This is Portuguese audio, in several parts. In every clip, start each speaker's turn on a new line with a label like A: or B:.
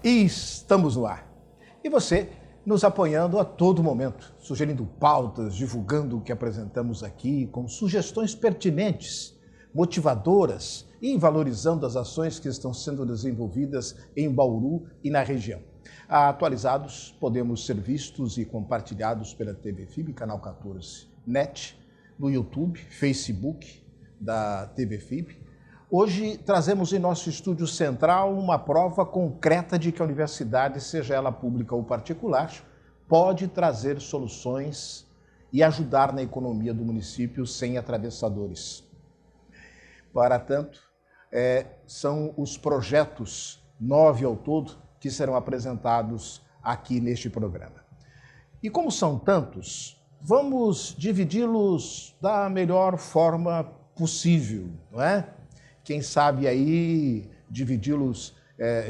A: E estamos no ar. E você nos apoiando a todo momento, sugerindo pautas, divulgando o que apresentamos aqui, com sugestões pertinentes, motivadoras e valorizando as ações que estão sendo desenvolvidas em Bauru e na região. Atualizados, podemos ser vistos e compartilhados pela TV FIB, canal 14 NET, no YouTube, Facebook da TV FIB. Hoje trazemos em nosso estúdio central uma prova concreta de que a universidade, seja ela pública ou particular, pode trazer soluções e ajudar na economia do município sem atravessadores. Para tanto, são os projetos, 9 ao todo, que serão apresentados aqui neste programa. E como são tantos, vamos dividi-los da melhor forma possível, não é? Quem sabe aí dividi-los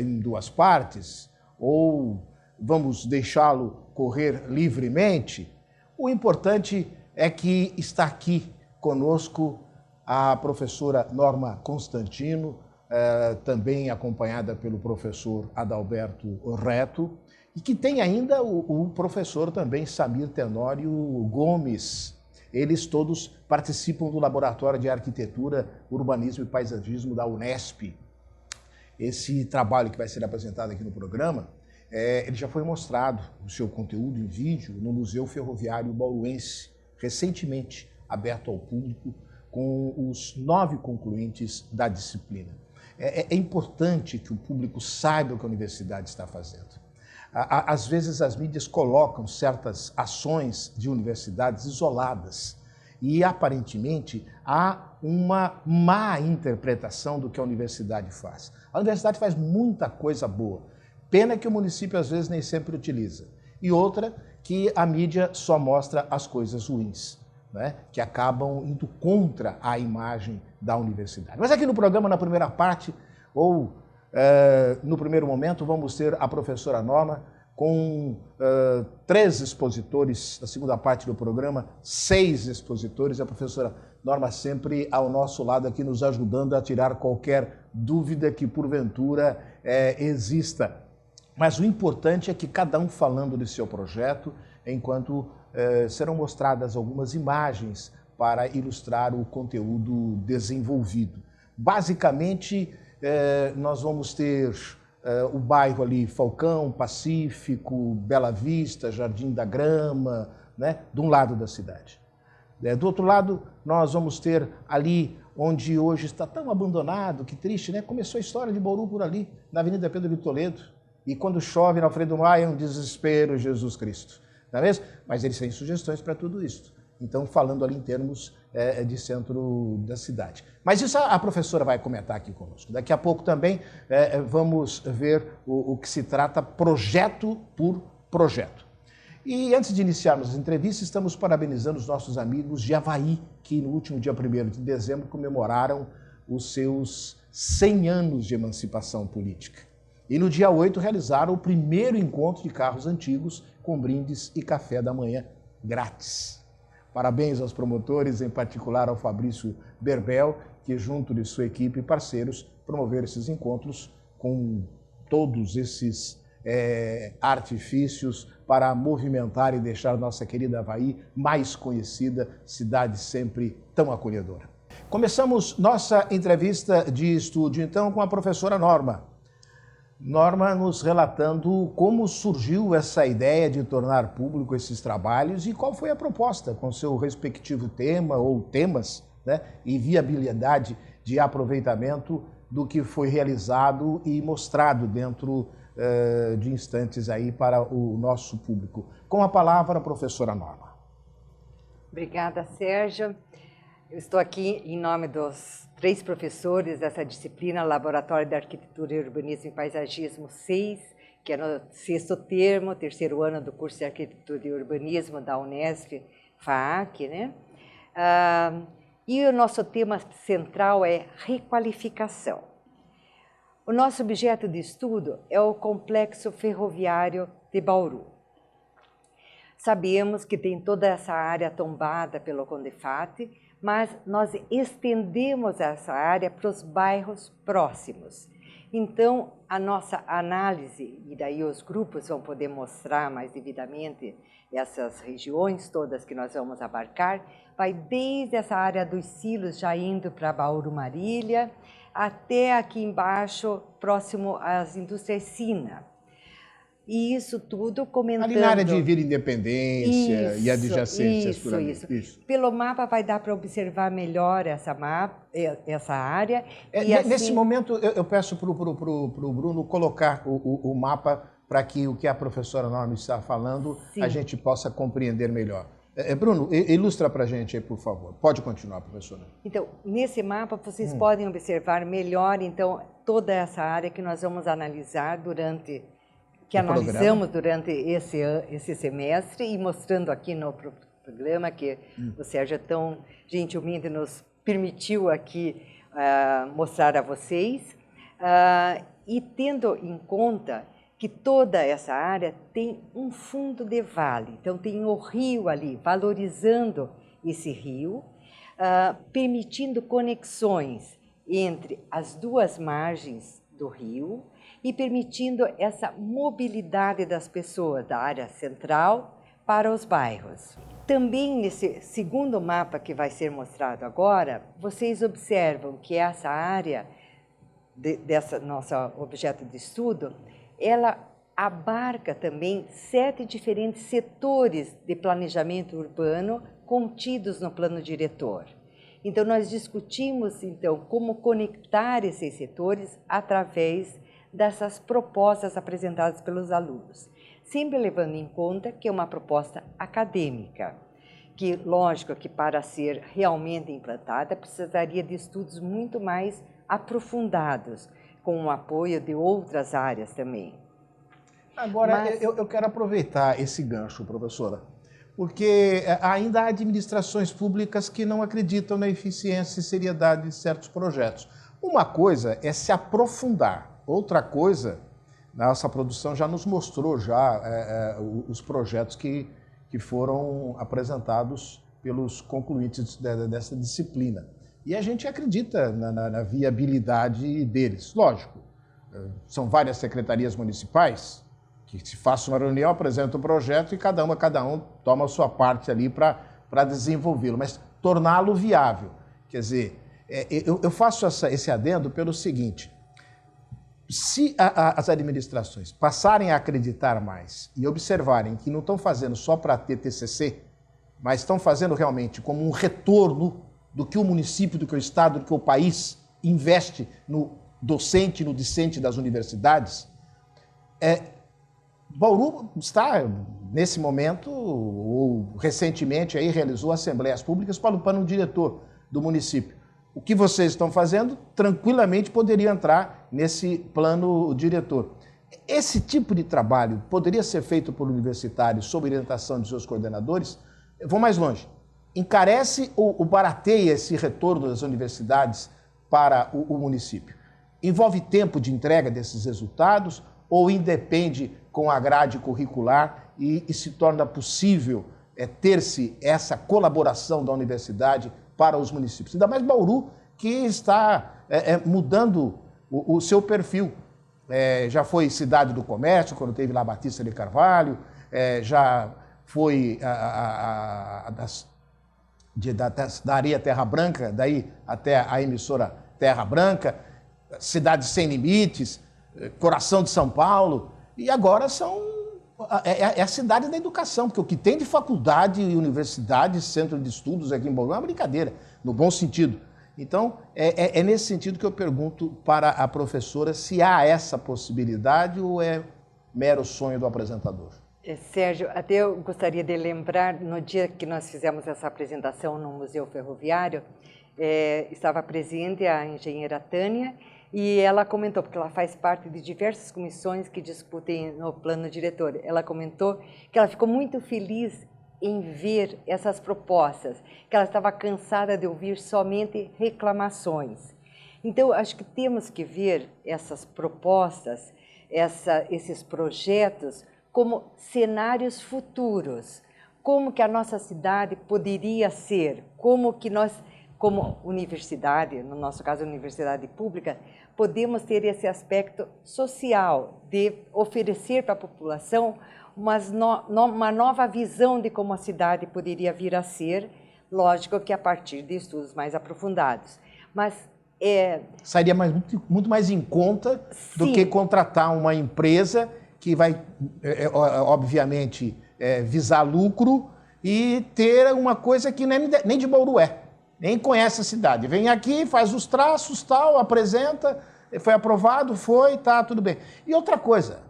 A: em duas partes, ou vamos deixá-lo correr livremente. O importante é que está aqui conosco a professora Norma Constantino, também acompanhada pelo professor Adalberto Reto, e que tem ainda o professor também Samir Tenório Gomes. Eles todos participam do Laboratório de Arquitetura, Urbanismo e Paisagismo da Unesp. Esse trabalho que vai ser apresentado aqui no programa, ele já foi mostrado, o seu conteúdo em vídeo, no Museu Ferroviário Bauruense, recentemente aberto ao público, com os 9 concluintes da disciplina. É importante que o público saiba o que a universidade está fazendo. Às vezes as mídias colocam certas ações de universidades isoladas e aparentemente há uma má interpretação do que a universidade faz. A universidade faz muita coisa boa, pena que o município às vezes nem sempre utiliza. E outra, que a mídia só mostra as coisas ruins, né? Que acabam indo contra a imagem da universidade. Mas aqui no programa, na primeira parte, ou no primeiro momento, vamos ter a professora Norma com 3 expositores, na segunda parte do programa, 6 expositores, a professora Norma sempre ao nosso lado aqui nos ajudando a tirar qualquer dúvida que porventura exista. Mas o importante é que cada um falando de seu projeto, enquanto serão mostradas algumas imagens para ilustrar o conteúdo desenvolvido. Basicamente, nós vamos ter o bairro ali, Falcão, Pacífico, Bela Vista, Jardim da Grama, né, de um lado da cidade. Do outro lado, nós vamos ter ali onde hoje está tão abandonado, que triste, né? Começou a história de Bauru por ali, na Avenida Pedro de Toledo, e quando chove na Alfredo Maia é um desespero, Jesus Cristo, não é mesmo? Mas eles têm sugestões para tudo isso. Então, falando ali em termos de centro da cidade. Mas isso a professora vai comentar aqui conosco. Daqui a pouco também vamos ver o que se trata projeto por projeto. E antes de iniciarmos as entrevistas, estamos parabenizando os nossos amigos de Avaí, que no último dia 1º de dezembro comemoraram os seus 100 anos de emancipação política. E no dia 8 realizaram o primeiro encontro de carros antigos com brindes e café da manhã grátis. Parabéns aos promotores, em particular ao Fabrício Berbel, que junto de sua equipe e parceiros promoveram esses encontros com todos esses artifícios para movimentar e deixar nossa querida Avaí mais conhecida, cidade sempre tão acolhedora. Começamos nossa entrevista de estúdio, então, com a professora Norma. Norma nos relatando como surgiu essa ideia de tornar público esses trabalhos e qual foi a proposta com seu respectivo tema ou temas, né, e viabilidade de aproveitamento do que foi realizado e mostrado dentro de instantes aí para o nosso público. Com a palavra, a professora Norma.
B: Obrigada, Sérgio. Eu estou aqui em nome dos 3 professores dessa disciplina, Laboratório de Arquitetura e Urbanismo e Paisagismo 6, que é no 6º termo, 3º ano do curso de Arquitetura e Urbanismo da Unesp, FAAC, né? E o nosso tema central é requalificação. O nosso objeto de estudo é o Complexo Ferroviário de Bauru. Sabemos que tem toda essa área tombada pelo Condefate, mas nós estendemos essa área para os bairros próximos. Então, a nossa análise, e daí os grupos vão poder mostrar mais devidamente essas regiões todas que nós vamos abarcar, vai desde essa área dos silos, já indo para Bauru Marília, até aqui embaixo, próximo às indústrias Sina. E isso tudo comentando...
A: Ali na área de Vila Independência e adjacências por ali.
B: Isso. Pelo mapa vai dar para observar melhor essa área.
A: Nesse momento, eu peço para o Bruno colocar o mapa para que o que a professora Norma está falando, sim, a gente possa compreender melhor. Bruno, ilustra para a gente aí, por favor. Pode continuar, professora.
B: Então, nesse mapa, vocês podem observar melhor, então, toda essa área que nós vamos analisar analisamos durante esse semestre e mostrando aqui no programa que o Sérgio tão gentilmente nos permitiu aqui mostrar a vocês, e tendo em conta que toda essa área tem um fundo de vale, então tem o rio ali, valorizando esse rio, permitindo conexões entre as duas margens do rio, e permitindo essa mobilidade das pessoas da área central para os bairros. Também nesse segundo mapa que vai ser mostrado agora, vocês observam que essa área, dessa nossa objeto de estudo, ela abarca também 7 diferentes setores de planejamento urbano contidos no plano diretor. Então, nós discutimos, então, como conectar esses setores através dessas propostas apresentadas pelos alunos, sempre levando em conta que é uma proposta acadêmica, que, lógico, que para ser realmente implantada precisaria de estudos muito mais aprofundados, com o apoio de outras áreas também.
A: Agora, eu quero aproveitar esse gancho, professora, porque ainda há administrações públicas que não acreditam na eficiência e seriedade de certos projetos. Uma coisa é se aprofundar. Outra coisa, nossa produção já nos mostrou os projetos que foram apresentados pelos concluintes dessa disciplina. E a gente acredita na viabilidade deles. Lógico, são várias secretarias municipais que se faça uma reunião, apresenta um projeto e cada um toma a sua parte ali para desenvolvê-lo, mas torná-lo viável. Quer dizer, eu faço esse adendo pelo seguinte: se as administrações passarem a acreditar mais e observarem que não estão fazendo só para ter TCC, mas estão fazendo realmente como um retorno do que o município, do que o Estado, do que o país investe no docente e no discente das universidades, Bauru está, nesse momento, ou recentemente, aí, realizou assembleias públicas para o plano diretor do município. O que vocês estão fazendo, tranquilamente poderia entrar nesse plano diretor. Esse tipo de trabalho poderia ser feito por universitários sob orientação de seus coordenadores? Eu vou mais longe. Encarece ou barateia esse retorno das universidades para o município? Envolve tempo de entrega desses resultados ou independe com a grade curricular e se torna possível ter-se essa colaboração da universidade para os municípios? Ainda mais Bauru, que está mudando o seu perfil. Já foi cidade do comércio, quando teve lá Batista de Carvalho, já foi da Areia Terra Branca, daí até a emissora Terra Branca, Cidade Sem Limites, Coração de São Paulo, e agora é a cidade da educação, porque o que tem de faculdade, universidade, centro de estudos aqui em Bauru é uma brincadeira, no bom sentido. Então, é nesse sentido que eu pergunto para a professora se há essa possibilidade ou é mero sonho do apresentador.
B: Sérgio, até eu gostaria de lembrar, no dia que nós fizemos essa apresentação no Museu Ferroviário, estava presente a engenheira Tânia, e ela comentou, porque ela faz parte de diversas comissões que discutem no plano diretor, ela comentou que ela ficou muito feliz em ver essas propostas, que ela estava cansada de ouvir somente reclamações. Então, acho que temos que ver essas propostas, esses projetos, como cenários futuros, como que a nossa cidade poderia ser, como que nós, como universidade, no nosso caso, universidade pública, podemos ter esse aspecto social de oferecer para a população uma nova visão de como a cidade poderia vir a ser, lógico que a partir de estudos mais aprofundados. Mas
A: sairia muito mais em conta do que contratar uma empresa que vai, obviamente, visar lucro e ter uma coisa que nem de Bauru nem conhece a cidade. Vem aqui, faz os traços, tal, apresenta, foi aprovado, tá, tudo bem. E outra coisa,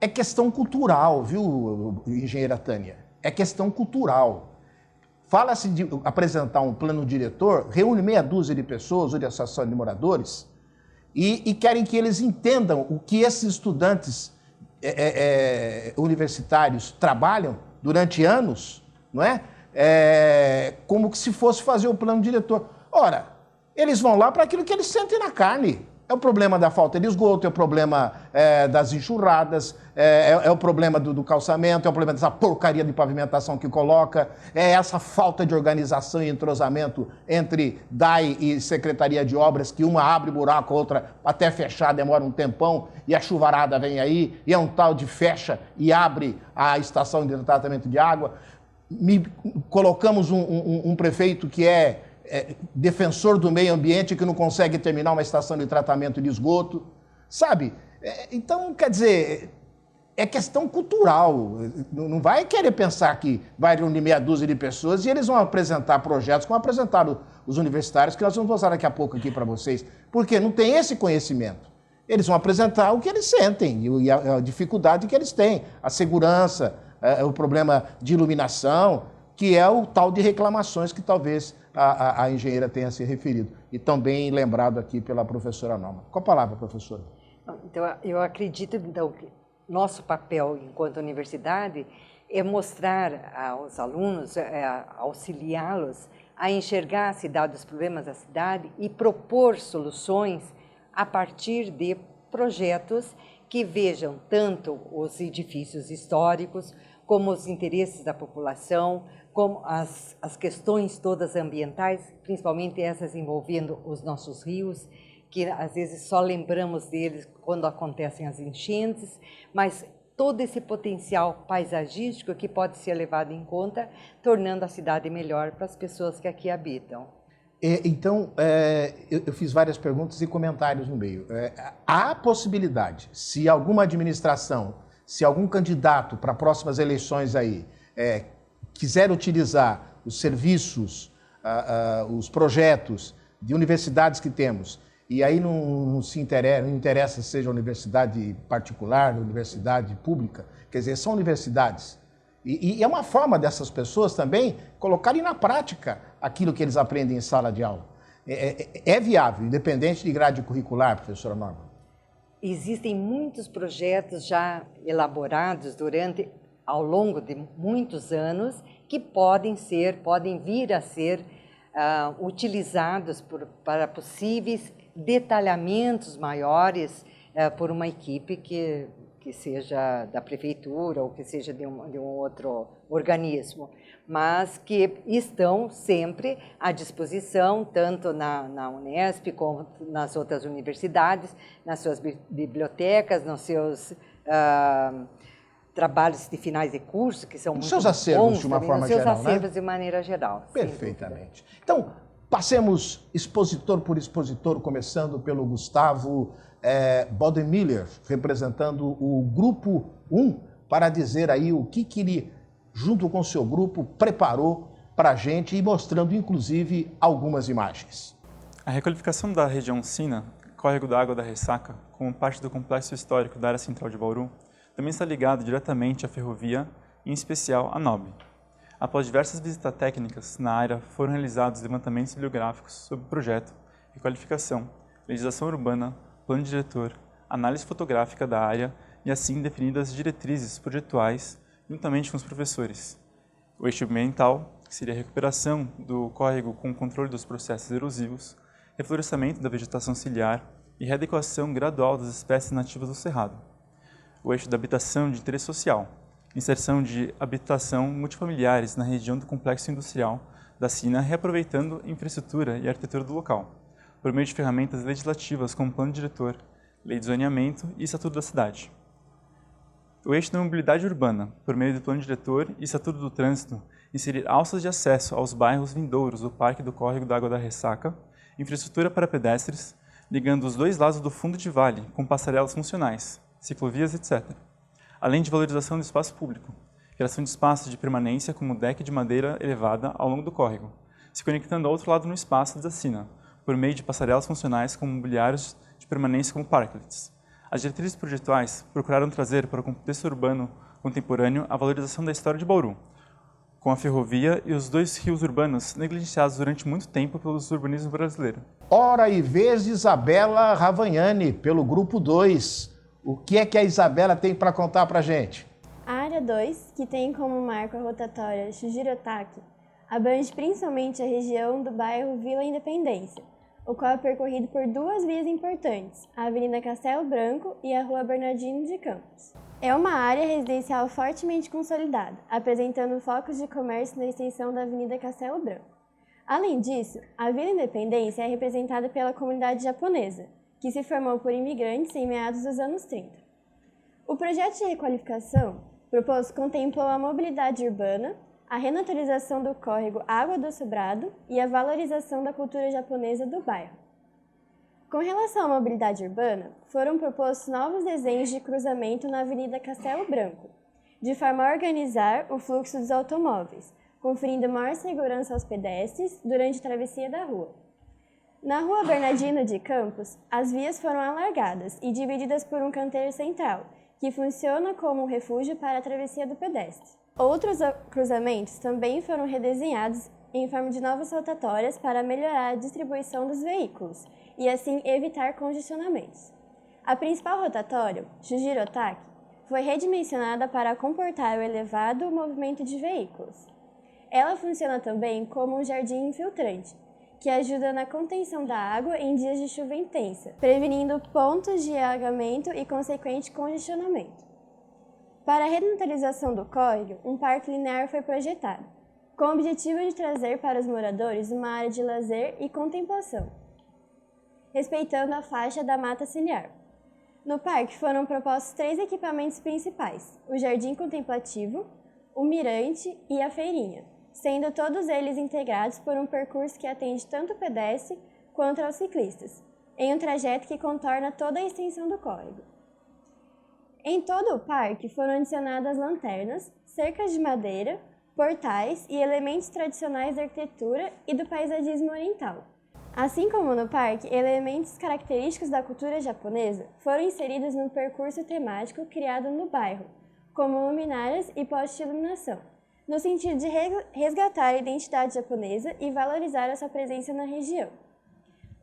A: é questão cultural, viu, engenheira Tânia? É questão cultural. Fala-se de apresentar um plano diretor, reúne meia dúzia de pessoas, ou de associação de moradores, e querem que eles entendam o que esses estudantes universitários trabalham durante anos, não é? Como que se fosse fazer o plano diretor. Ora, eles vão lá para aquilo que eles sentem na carne. É o problema da falta de esgoto, é o problema das enxurradas, é o problema do calçamento, é o problema dessa porcaria de pavimentação que coloca, é essa falta de organização e entrosamento entre DAI e Secretaria de Obras, que uma abre buraco, a outra até fechar demora um tempão, e a chuvarada vem aí, e é um tal de fecha e abre a estação de tratamento de água. Colocamos um prefeito que é defensor do meio ambiente, que não consegue terminar uma estação de tratamento de esgoto, sabe? Então, quer dizer, é questão cultural. Não vai querer pensar que vai reunir meia dúzia de pessoas e eles vão apresentar projetos como apresentaram os universitários, que nós vamos mostrar daqui a pouco aqui para vocês, porque não tem esse conhecimento. Eles vão apresentar o que eles sentem e a dificuldade que eles têm, a segurança, o problema de iluminação, que é o tal de reclamações que talvez a engenheira tenha se referido. E também lembrado aqui pela professora Norma. Qual a palavra, professora?
B: Então, eu acredito, então, que nosso papel enquanto universidade é mostrar aos alunos, auxiliá-los a enxergar a cidade, os problemas da cidade e propor soluções a partir de projetos que vejam tanto os edifícios históricos, como os interesses da população, como as questões todas ambientais, principalmente essas envolvendo os nossos rios, que às vezes só lembramos deles quando acontecem as enchentes, mas todo esse potencial paisagístico que pode ser levado em conta, tornando a cidade melhor para as pessoas que aqui habitam.
A: Então, eu fiz várias perguntas e comentários no meio. Há possibilidade, se alguma administração, se algum candidato para próximas eleições aí quiser utilizar os serviços, os projetos de universidades que temos, e aí não interessa se seja universidade particular, universidade pública, quer dizer, são universidades. E é uma forma dessas pessoas também colocarem na prática aquilo que eles aprendem em sala de aula. É viável, independente de grade curricular, professora Norma?
B: Existem muitos projetos já elaborados ao longo de muitos anos que podem vir a ser utilizados para possíveis detalhamentos maiores por uma equipe que seja da prefeitura ou que seja de um outro organismo, mas que estão sempre à disposição, tanto na Unesp como nas outras universidades, nas suas bibliotecas, nos seus trabalhos de finais de curso, que são muito bons. Nos seus acervos,
A: de uma forma geral, né?
B: Nos seus acervos, de maneira geral.
A: Perfeitamente. Então, passemos expositor por expositor, começando pelo Gustavo Bodenmiller, representando o Grupo 1, para dizer aí o que ele, junto com o seu grupo, preparou para a gente e mostrando, inclusive, algumas imagens.
C: A requalificação da região Sina, córrego da Água da Ressaca, como parte do complexo histórico da área central de Bauru, também está ligado diretamente à ferrovia, em especial à NOB. Após diversas visitas técnicas na área, foram realizados levantamentos bibliográficos sobre o projeto, requalificação, legislação urbana, plano diretor, análise fotográfica da área e assim definidas diretrizes projetuais juntamente com os professores. O eixo ambiental, que seria a recuperação do córrego com o controle dos processos erosivos, reflorestamento da vegetação ciliar e readequação gradual das espécies nativas do cerrado. O eixo da habitação de interesse social, inserção de habitação multifamiliares na região do complexo industrial da Sina, reaproveitando a infraestrutura e a arquitetura do local. por meio de ferramentas legislativas como plano diretor, lei de zoneamento e estatuto da cidade. O eixo da mobilidade urbana, por meio do plano diretor e estatuto do trânsito, inserir alças de acesso aos bairros vindouros do Parque do Córrego da Água da Ressaca, infraestrutura para pedestres, ligando os dois lados do fundo de vale com passarelas funcionais, ciclovias, etc. Além de valorização do espaço público, criação de espaços de permanência como deck de madeira elevada ao longo do córrego, se conectando ao outro lado no espaço da sina, por meio de passarelas funcionais como mobiliários de permanência como parklets. As diretrizes projetuais procuraram trazer para o contexto urbano contemporâneo a valorização da história de Bauru, com a ferrovia e os dois rios urbanos negligenciados durante muito tempo pelo urbanismo brasileiro.
A: Hora e vez de Isabela Ravagnani, pelo Grupo 2. O que é que a Isabela tem para contar para a gente?
D: A área 2, que tem como marco a rotatória Shujirotaki, abrange principalmente a região do bairro Vila Independência, o qual é percorrido por duas vias importantes, a Avenida Castelo Branco e a Rua Bernardino de Campos. É uma área residencial fortemente consolidada, apresentando focos de comércio na extensão da Avenida Castelo Branco. Além disso, a Vila Independência é representada pela comunidade japonesa, que se formou por imigrantes em meados dos anos 30. O projeto de requalificação proposto contemplou a mobilidade urbana, a renaturalização do córrego Água do Sobrado e a valorização da cultura japonesa do bairro. Com relação à mobilidade urbana, foram propostos novos desenhos de cruzamento na Avenida Castelo Branco, de forma a organizar o fluxo dos automóveis, conferindo maior segurança aos pedestres durante a travessia da rua. Na Rua Bernardino de Campos, as vias foram alargadas e divididas por um canteiro central, que funciona como um refúgio para a travessia do pedestre. Outros cruzamentos também foram redesenhados em forma de novas rotatórias para melhorar a distribuição dos veículos e assim evitar congestionamentos. A principal rotatória, Shujirotaki, foi redimensionada para comportar o elevado movimento de veículos. Ela funciona também como um jardim infiltrante, que ajuda na contenção da água em dias de chuva intensa, prevenindo pontos de alagamento e consequente congestionamento. Para a renaturalização do córrego, um parque linear foi projetado, com o objetivo de trazer para os moradores uma área de lazer e contemplação, respeitando a faixa da mata ciliar. No parque foram propostos 3 equipamentos principais: o jardim contemplativo, o mirante e a feirinha, sendo todos eles integrados por um percurso que atende tanto o pedestre quanto aos ciclistas, em um trajeto que contorna toda a extensão do córrego. Em todo o parque foram adicionadas lanternas, cercas de madeira, portais e elementos tradicionais da arquitetura e do paisagismo oriental. Assim como no parque, elementos característicos da cultura japonesa foram inseridos no percurso temático criado no bairro, como luminárias e postes de iluminação, no sentido de resgatar a identidade japonesa e valorizar a sua presença na região.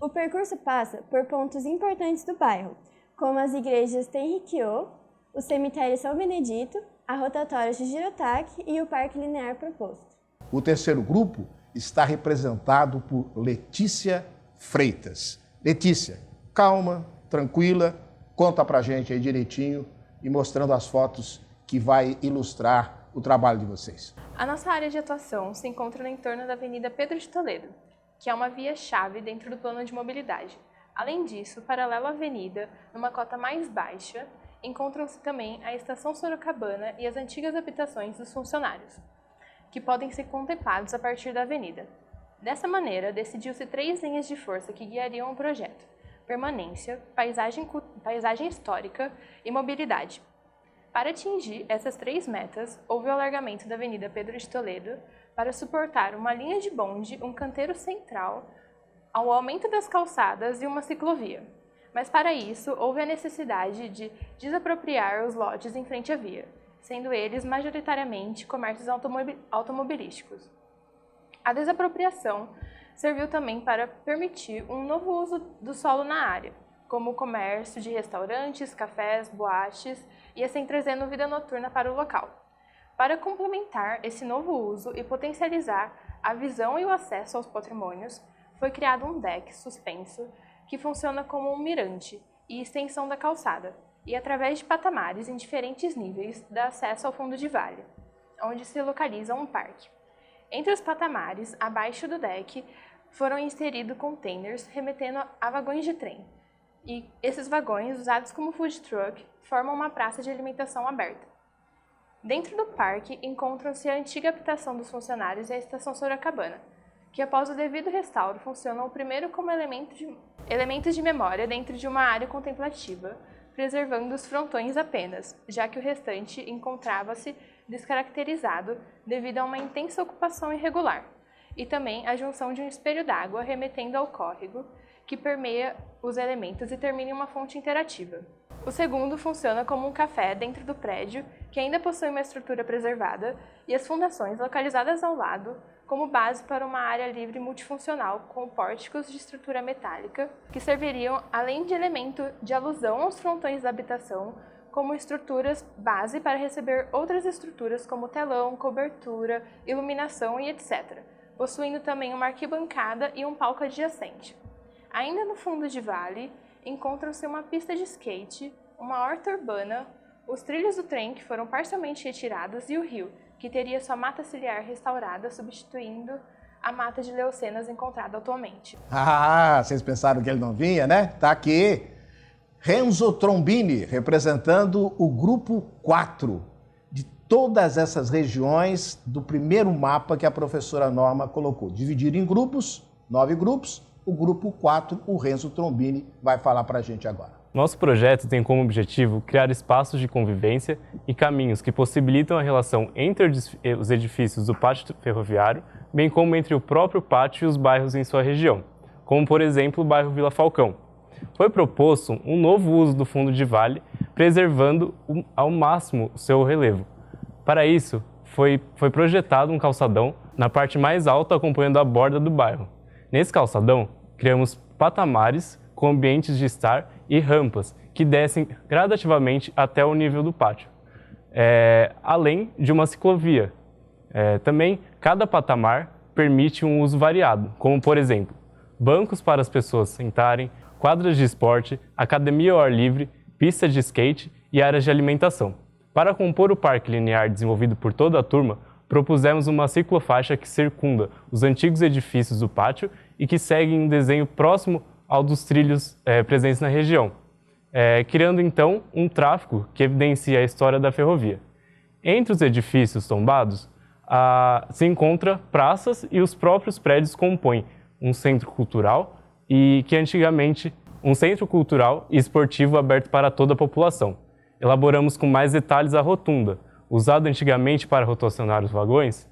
D: O percurso passa por pontos importantes do bairro, como as igrejas Tenrikyo, o cemitério São Benedito, a rotatória Shujirotaki e o parque linear proposto.
A: O terceiro grupo está representado por Letícia Freitas. Letícia, calma, tranquila, conta pra gente aí direitinho e mostrando as fotos que vai ilustrar o trabalho de vocês.
E: A nossa área de atuação se encontra no entorno da Avenida Pedro de Toledo, que é uma via-chave dentro do plano de mobilidade. Além disso, paralelo à avenida, numa cota mais baixa, encontram-se também a Estação Sorocabana e as antigas habitações dos funcionários, que podem ser contemplados a partir da avenida. Dessa maneira, decidiu-se 3 linhas de força que guiariam o projeto: permanência, paisagem histórica e mobilidade. Para atingir essas 3 metas, houve o alargamento da Avenida Pedro de Toledo para suportar uma linha de bonde, um canteiro central, ao aumento das calçadas e uma ciclovia. Mas para isso, houve a necessidade de desapropriar os lotes em frente à via, sendo eles majoritariamente comércios automobilísticos. A desapropriação serviu também para permitir um novo uso do solo na área, como o comércio de restaurantes, cafés, boates e assim trazendo vida noturna para o local. Para complementar esse novo uso e potencializar a visão e o acesso aos patrimônios, foi criado um deck suspenso que funciona como um mirante e extensão da calçada, e através de patamares em diferentes níveis dá acesso ao fundo de vale, onde se localiza um parque. Entre os patamares, abaixo do deck, foram inseridos containers remetendo a vagões de trem. E esses vagões, usados como food truck, formam uma praça de alimentação aberta. Dentro do parque encontram-se a antiga habitação dos funcionários e a estação Sorocabana, que após o devido restauro funcionam primeiro como elementos de memória dentro de uma área contemplativa, preservando os frontões apenas, já que o restante encontrava-se descaracterizado devido a uma intensa ocupação irregular, e também a junção de um espelho d'água remetendo ao córrego, que permeia os elementos e termina em uma fonte interativa. O segundo funciona como um café dentro do prédio, que ainda possui uma estrutura preservada, e as fundações localizadas ao lado, como base para uma área livre multifuncional com pórticos de estrutura metálica, que serviriam, além de elemento de alusão aos frontões da habitação, como estruturas base para receber outras estruturas como telão, cobertura, iluminação e etc., possuindo também uma arquibancada e um palco adjacente. Ainda no fundo de vale, encontram-se uma pista de skate, uma horta urbana, os trilhos do trem que foram parcialmente retirados e o rio, que teria sua mata ciliar restaurada, substituindo a mata de leucenas encontrada atualmente.
A: Ah, vocês pensaram que ele não vinha, né? Tá aqui. Renzo Trombini, representando o grupo 4 de todas essas regiões do primeiro mapa que a professora Norma colocou. Dividido em grupos, 9 grupos, o grupo 4, o Renzo Trombini, vai falar para a gente agora.
F: Nosso projeto tem como objetivo criar espaços de convivência e caminhos que possibilitam a relação entre os edifícios do pátio ferroviário, bem como entre o próprio pátio e os bairros em sua região, como por exemplo o bairro Vila Falcão. Foi proposto um novo uso do fundo de vale, preservando ao máximo o seu relevo. Para isso, foi projetado um calçadão na parte mais alta acompanhando a borda do bairro. Nesse calçadão, criamos patamares com ambientes de estar e rampas que descem gradativamente até o nível do pátio, além de uma ciclovia. Também, cada patamar permite um uso variado, como, por exemplo, bancos para as pessoas sentarem, quadras de esporte, academia ao ar livre, pista de skate e áreas de alimentação. Para compor o parque linear desenvolvido por toda a turma, propusemos uma ciclofaixa que circunda os antigos edifícios do pátio e que segue um desenho próximo ao dos trilhos presentes na região, criando então um tráfego que evidencia a história da ferrovia. Entre os edifícios tombados se encontra praças e os próprios prédios compõem um centro cultural e que antigamente um centro cultural e esportivo aberto para toda a população. Elaboramos com mais detalhes a rotunda, usada antigamente para rotacionar os vagões,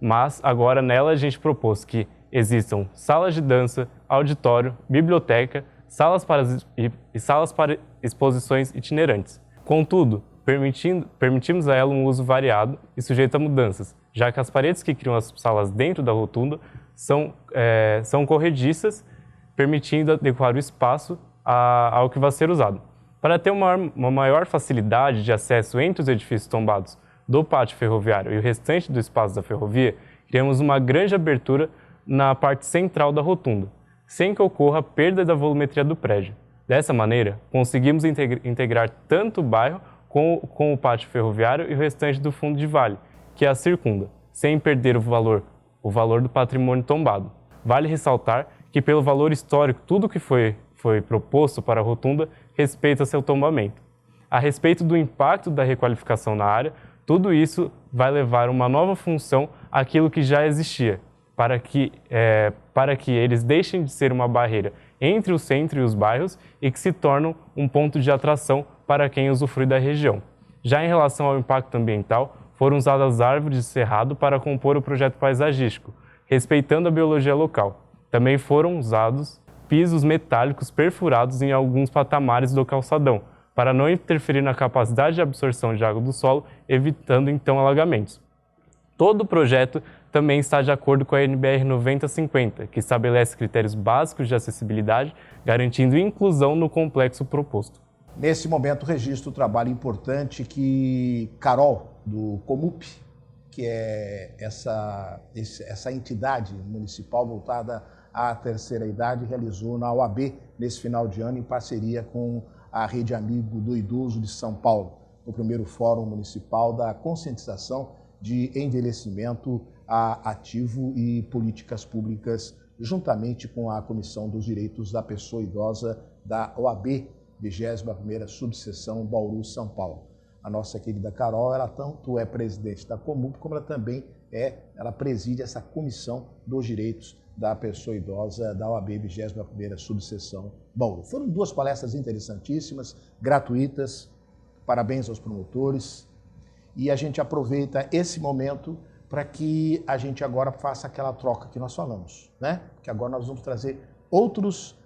F: mas agora nela a gente propôs que existam salas de dança, auditório, biblioteca, salas para exposições itinerantes. Contudo, permitimos a ela um uso variado e sujeito a mudanças, já que as paredes que criam as salas dentro da rotunda são corrediças, permitindo adequar o espaço ao que vai ser usado. Para ter uma maior facilidade de acesso entre os edifícios tombados do pátio ferroviário e o restante do espaço da ferrovia, criamos uma grande abertura na parte central da rotunda, sem que ocorra perda da volumetria do prédio. Dessa maneira, conseguimos integrar tanto o bairro com o pátio ferroviário e o restante do fundo de vale, que a circunda, sem perder o valor do patrimônio tombado. Vale ressaltar que, pelo valor histórico, tudo que foi proposto para a rotunda respeita seu tombamento. A respeito do impacto da requalificação na área, tudo isso vai levar uma nova função àquilo que já existia, para que eles deixem de ser uma barreira entre o centro e os bairros e que se tornam um ponto de atração para quem usufrui da região. Já em relação ao impacto ambiental, foram usadas árvores de cerrado para compor o projeto paisagístico, respeitando a biologia local. Também foram usados pisos metálicos perfurados em alguns patamares do calçadão, para não interferir na capacidade de absorção de água do solo, evitando então alagamentos. Todo o projeto também está de acordo com a NBR 9050, que estabelece critérios básicos de acessibilidade, garantindo inclusão no complexo proposto.
A: Nesse momento, registro o trabalho importante que Carol, do Comup, que é essa entidade municipal voltada à terceira idade, realizou na UAB nesse final de ano, em parceria com a Rede Amigo do Idoso de São Paulo, no primeiro Fórum Municipal da Conscientização de Envelhecimento ativo e políticas públicas juntamente com a Comissão dos Direitos da Pessoa Idosa da OAB, 21ª Subseção Bauru, São Paulo. A nossa querida Carol, ela tanto é presidente da Comub, como ela também ela preside essa Comissão dos Direitos da Pessoa Idosa da OAB, 21ª Subseção Bauru. Foram 2 palestras interessantíssimas, gratuitas, parabéns aos promotores, e a gente aproveita esse momento para que a gente agora faça aquela troca que nós falamos, né? Que agora nós vamos trazer outros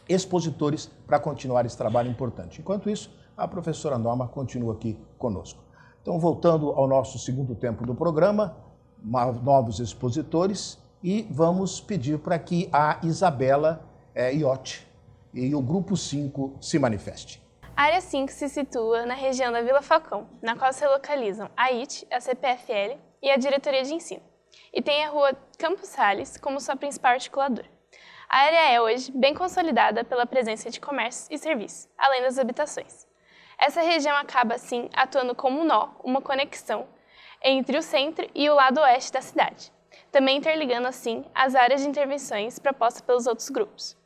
A: expositores para continuar esse trabalho importante. Enquanto isso, a professora Norma continua aqui conosco. Então, voltando ao nosso segundo tempo do programa, novos expositores, e vamos pedir para que a Isabela Iotti e o Grupo 5 se manifeste.
G: A Área 5 se situa na região da Vila Falcão, na qual se localizam a IT, a CPFL e a Diretoria de Ensino, e tem a Rua Campos Sales como sua principal articuladora. A área é hoje bem consolidada pela presença de comércios e serviços, além das habitações. Essa região acaba, assim, atuando como um nó, uma conexão entre o centro e o lado oeste da cidade, também interligando, assim, as áreas de intervenções propostas pelos outros grupos.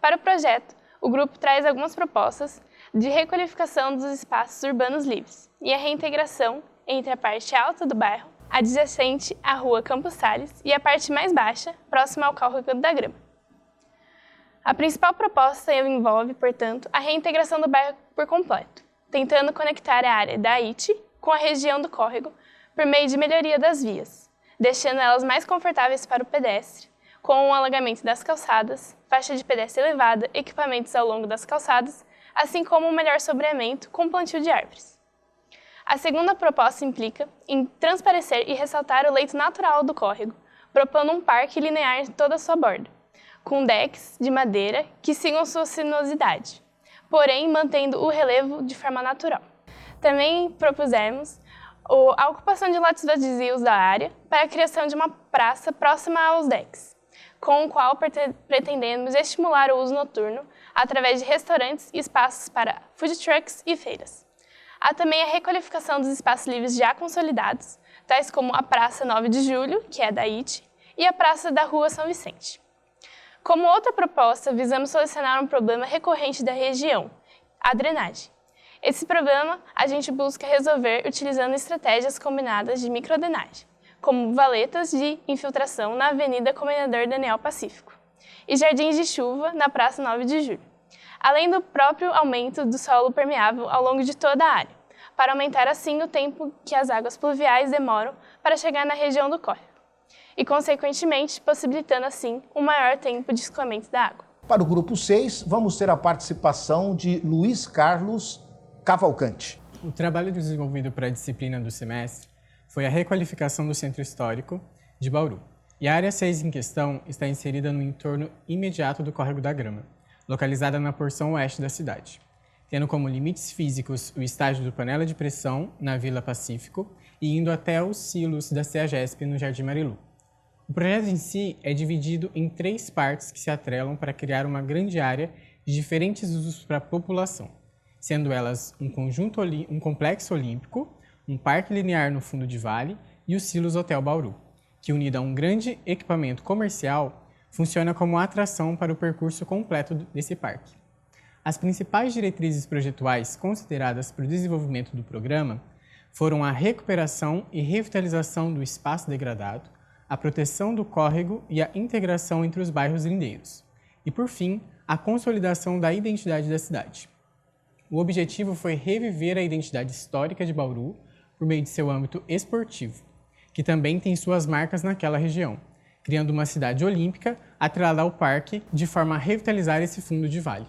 G: Para o projeto, o grupo traz algumas propostas de requalificação dos espaços urbanos livres e a reintegração entre a parte alta do bairro, adjacente à Rua Campos Sales, e a parte mais baixa, próxima ao Córrego da Grama. A principal proposta envolve, portanto, a reintegração do bairro por completo, tentando conectar a área da IT com a região do córrego por meio de melhoria das vias, deixando elas mais confortáveis para o pedestre, com o alagamento das calçadas, faixa de pedestre elevada, equipamentos ao longo das calçadas, assim como um melhor sombreamento com plantio de árvores. A segunda proposta implica em transparecer e ressaltar o leito natural do córrego, propondo um parque linear em toda a sua borda, com decks de madeira que sigam sua sinuosidade, porém mantendo o relevo de forma natural. Também propusemos a ocupação de lotes vazios da área para a criação de uma praça próxima aos decks, com o qual pretendemos estimular o uso noturno através de restaurantes e espaços para food trucks e feiras. Há também a requalificação dos espaços livres já consolidados, tais como a Praça 9 de Julho, que é da IT, e a Praça da Rua São Vicente. Como outra proposta, visamos solucionar um problema recorrente da região, a drenagem. Esse problema a gente busca resolver utilizando estratégias combinadas de microdrenagem, como valetas de infiltração na Avenida Comendador Daniel Pacífico e jardins de chuva na Praça 9 de Julho, além do próprio aumento do solo permeável ao longo de toda a área, para aumentar assim o tempo que as águas pluviais demoram para chegar na região do córrego, e, consequentemente, possibilitando, assim, um maior tempo de escoamento da água.
A: Para o Grupo 6, vamos ter a participação de Luiz Carlos Cavalcante.
H: O trabalho desenvolvido para a disciplina do semestre foi a requalificação do Centro Histórico de Bauru. E a área 6 em questão está inserida no entorno imediato do Córrego da Grama, localizada na porção oeste da cidade, tendo como limites físicos o estádio do Panela de Pressão, na Vila Pacífico, e indo até os silos da CEAGESP, no Jardim Marilu. O projeto em si é dividido em 3 partes que se atrelam para criar uma grande área de diferentes usos para a população, sendo elas um complexo olímpico, um parque linear no fundo de vale e o Silos Hotel Bauru, que, unido a um grande equipamento comercial, funciona como atração para o percurso completo desse parque. As principais diretrizes projetuais consideradas para o desenvolvimento do programa foram a recuperação e revitalização do espaço degradado, a proteção do córrego e a integração entre os bairros lindeiros. E, por fim, a consolidação da identidade da cidade. O objetivo foi reviver a identidade histórica de Bauru por meio de seu âmbito esportivo, que também tem suas marcas naquela região, criando uma cidade olímpica atrelada ao parque de forma a revitalizar esse fundo de vale.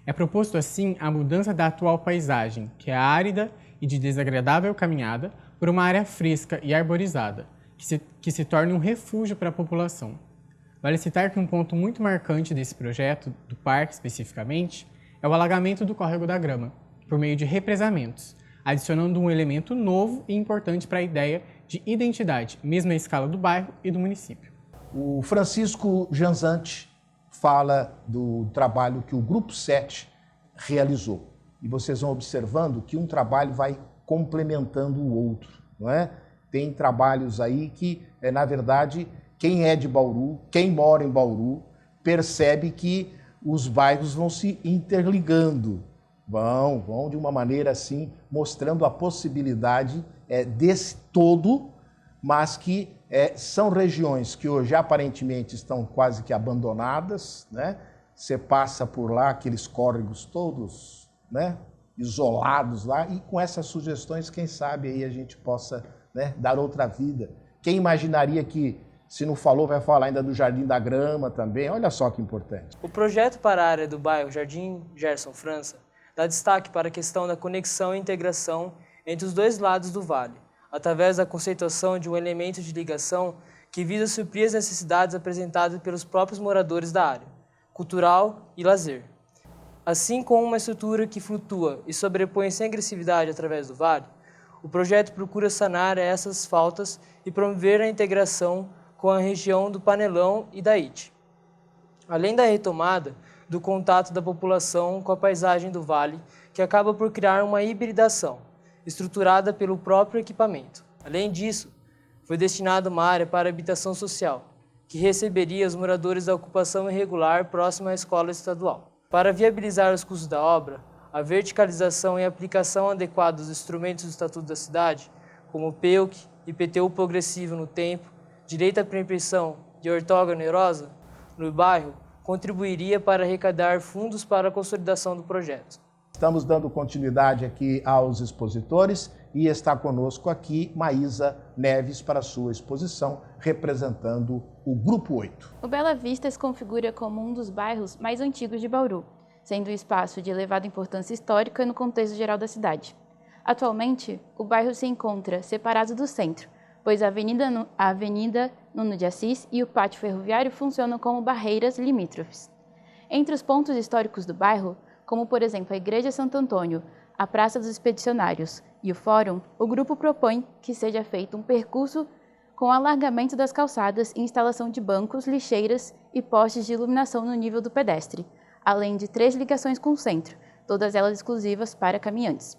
H: É proposto, assim, a mudança da atual paisagem, que é árida e de desagradável caminhada, por uma área fresca e arborizada, que se torne um refúgio para a população. Vale citar que um ponto muito marcante desse projeto, do parque especificamente, é o alagamento do Córrego da Grama, por meio de represamentos, adicionando um elemento novo e importante para a ideia de identidade, mesmo à escala do bairro e do município.
A: O Francisco Janzante fala do trabalho que o Grupo 7 realizou. E vocês vão observando que um trabalho vai complementando o outro, não é? Tem trabalhos aí que, na verdade, quem é de Bauru, quem mora em Bauru, percebe que os bairros vão se interligando, vão de uma maneira assim, mostrando a possibilidade desse todo, mas que são regiões que hoje aparentemente estão quase que abandonadas, né? Você passa por lá, aqueles córregos todos, né, isolados lá, e com essas sugestões, quem sabe aí a gente possa, né, dar outra vida. Quem imaginaria que, se não falou, vai falar ainda do Jardim da Grama também, olha só que importante.
I: O projeto para a área do bairro Jardim Gerson França dá destaque para a questão da conexão e integração entre os dois lados do vale, através da conceituação de um elemento de ligação que visa suprir as necessidades apresentadas pelos próprios moradores da área, cultural e lazer. Assim como uma estrutura que flutua e sobrepõe sem agressividade através do vale, o projeto procura sanar essas faltas e promover a integração com a região do Panelão e da Ite. Além da retomada do contato da população com a paisagem do vale, que acaba por criar uma hibridação, estruturada pelo próprio equipamento. Além disso, foi destinada uma área para habitação social, que receberia os moradores da ocupação irregular próxima à escola estadual. Para viabilizar os custos da obra, a verticalização e aplicação adequada dos instrumentos do Estatuto da Cidade, como o PEUC, IPTU progressivo no tempo, direito à preempção e ortoga onerosa, no bairro, contribuiria para arrecadar fundos para a consolidação do projeto.
A: Estamos dando continuidade aqui aos expositores e está conosco aqui Maísa Neves para a sua exposição, representando o Grupo 8.
J: O Bela Vista se configura como um dos bairros mais antigos de Bauru, sendo um espaço de elevada importância histórica no contexto geral da cidade. Atualmente, o bairro se encontra separado do centro, pois a Avenida Nuno de Assis e o Pátio Ferroviário funcionam como barreiras limítrofes. Entre os pontos históricos do bairro, como por exemplo a Igreja Santo Antônio, a Praça dos Expedicionários e o Fórum, o grupo propõe que seja feito um percurso com alargamento das calçadas e instalação de bancos, lixeiras e postes de iluminação no nível do pedestre, além de 3 ligações com o centro, todas elas exclusivas para caminhantes.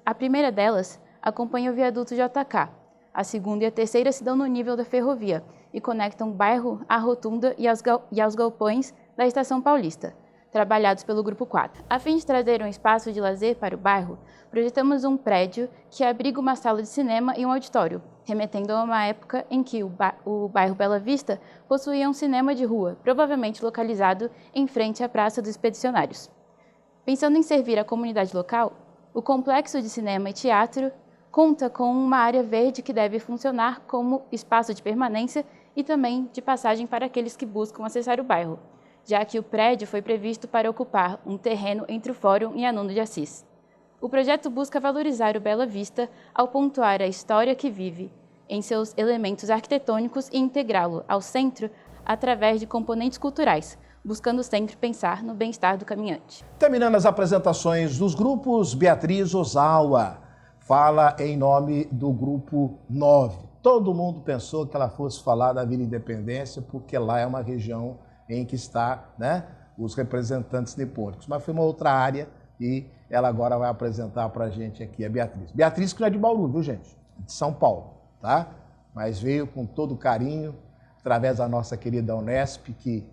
J: A primeira delas acompanha o viaduto JK, a segunda e a terceira se dão no nível da ferrovia e conectam o bairro à rotunda e aos galpões da Estação Paulista, trabalhados pelo Grupo 4. A fim de trazer um espaço de lazer para o bairro, projetamos um prédio que abriga uma sala de cinema e um auditório, remetendo a uma época em que o bairro Bela Vista possuía um cinema de rua, provavelmente localizado em frente à Praça dos Expedicionários. Pensando em servir a comunidade local, o complexo de cinema e teatro conta com uma área verde que deve funcionar como espaço de permanência e também de passagem para aqueles que buscam acessar o bairro, já que o prédio foi previsto para ocupar um terreno entre o Fórum e a Nuno de Assis. O projeto busca valorizar o Bela Vista ao pontuar a história que vive em seus elementos arquitetônicos e integrá-lo ao centro através de componentes culturais, buscando sempre pensar no bem-estar do caminhante.
A: Terminando as apresentações dos grupos, Beatriz Ozawa fala em nome do Grupo 9. Todo mundo pensou que ela fosse falar da Vila Independência, porque lá é uma região em que está, né, os representantes nipônicos. Mas foi uma outra área e ela agora vai apresentar para a gente aqui a Beatriz. Beatriz que não é de Bauru, viu, gente? De São Paulo, tá? Mas veio com todo carinho, através da nossa querida Unesp, que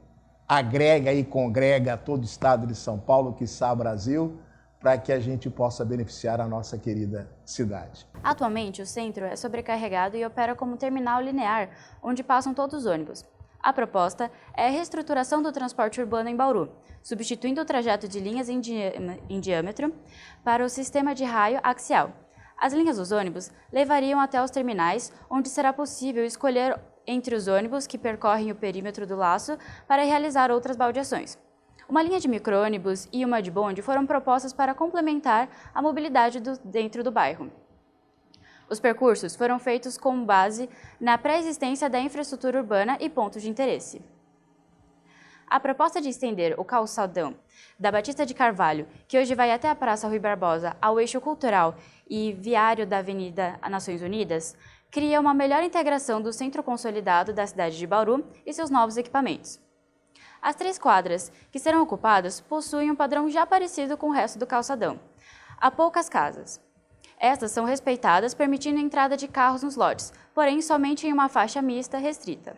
A: agrega e congrega todo o estado de São Paulo, quiçá Brasil, para que a gente possa beneficiar a nossa querida cidade.
K: Atualmente, o centro é sobrecarregado e opera como terminal linear, onde passam todos os ônibus. A proposta é a reestruturação do transporte urbano em Bauru, substituindo o trajeto de linhas em diâmetro para o sistema de raio axial. As linhas dos ônibus levariam até os terminais, onde será possível escolher entre os ônibus que percorrem o perímetro do laço para realizar outras baldeações. Uma linha de micro-ônibus e uma de bonde foram propostas para complementar a mobilidade dentro do bairro. Os percursos foram feitos com base na pré-existência da infraestrutura urbana e pontos de interesse. A proposta de estender o calçadão da Batista de Carvalho, que hoje vai até a Praça Rui Barbosa, ao eixo cultural e viário da Avenida Nações Unidas, cria uma melhor integração do centro consolidado da cidade de Bauru e seus novos equipamentos. As 3 quadras que serão ocupadas possuem um padrão já parecido com o resto do calçadão. Há poucas casas. Estas são respeitadas, permitindo a entrada de carros nos lotes, porém somente em uma faixa mista restrita.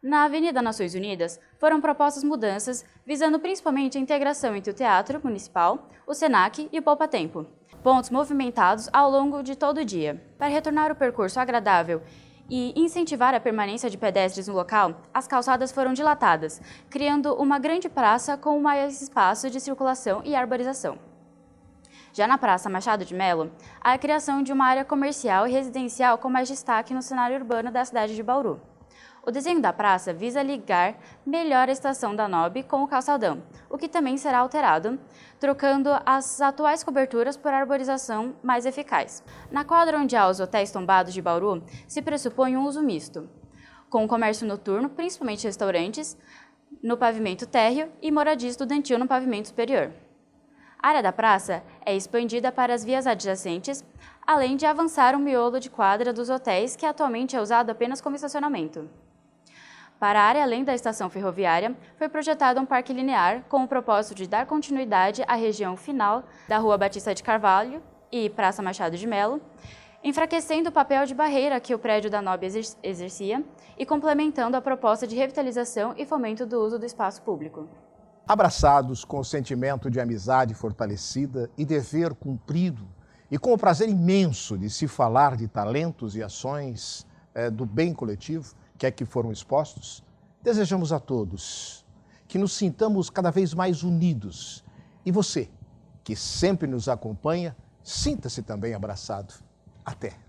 K: Na Avenida Nações Unidas, foram propostas mudanças, visando principalmente a integração entre o Teatro Municipal, o SENAC e o Poupa Tempo, pontos movimentados ao longo de todo o dia. Para retornar o percurso agradável e incentivar a permanência de pedestres no local, as calçadas foram dilatadas, criando uma grande praça com mais espaço de circulação e arborização. Já na Praça Machado de Melo, há a criação de uma área comercial e residencial com mais destaque no cenário urbano da cidade de Bauru. O desenho da praça visa ligar melhor a estação da Nob com o calçadão, o que também será alterado, trocando as atuais coberturas por arborização mais eficaz. Na quadra onde há os hotéis tombados de Bauru, se pressupõe um uso misto, com comércio noturno, principalmente restaurantes, no pavimento térreo e moradia estudantil no pavimento superior. A área da praça é expandida para as vias adjacentes, além de avançar o miolo de quadra dos hotéis, que atualmente é usado apenas como estacionamento. Para a área além da estação ferroviária, foi projetado um parque linear com o propósito de dar continuidade à região final da Rua Batista de Carvalho e Praça Machado de Melo, enfraquecendo o papel de barreira que o prédio da Nob exercia e complementando a proposta de revitalização e fomento do uso do espaço público.
A: Abraçados com o sentimento de amizade fortalecida e dever cumprido, e com o prazer imenso de se falar de talentos e ações do bem coletivo, que é que foram expostos, desejamos a todos que nos sintamos cada vez mais unidos. E você, que sempre nos acompanha, sinta-se também abraçado. Até!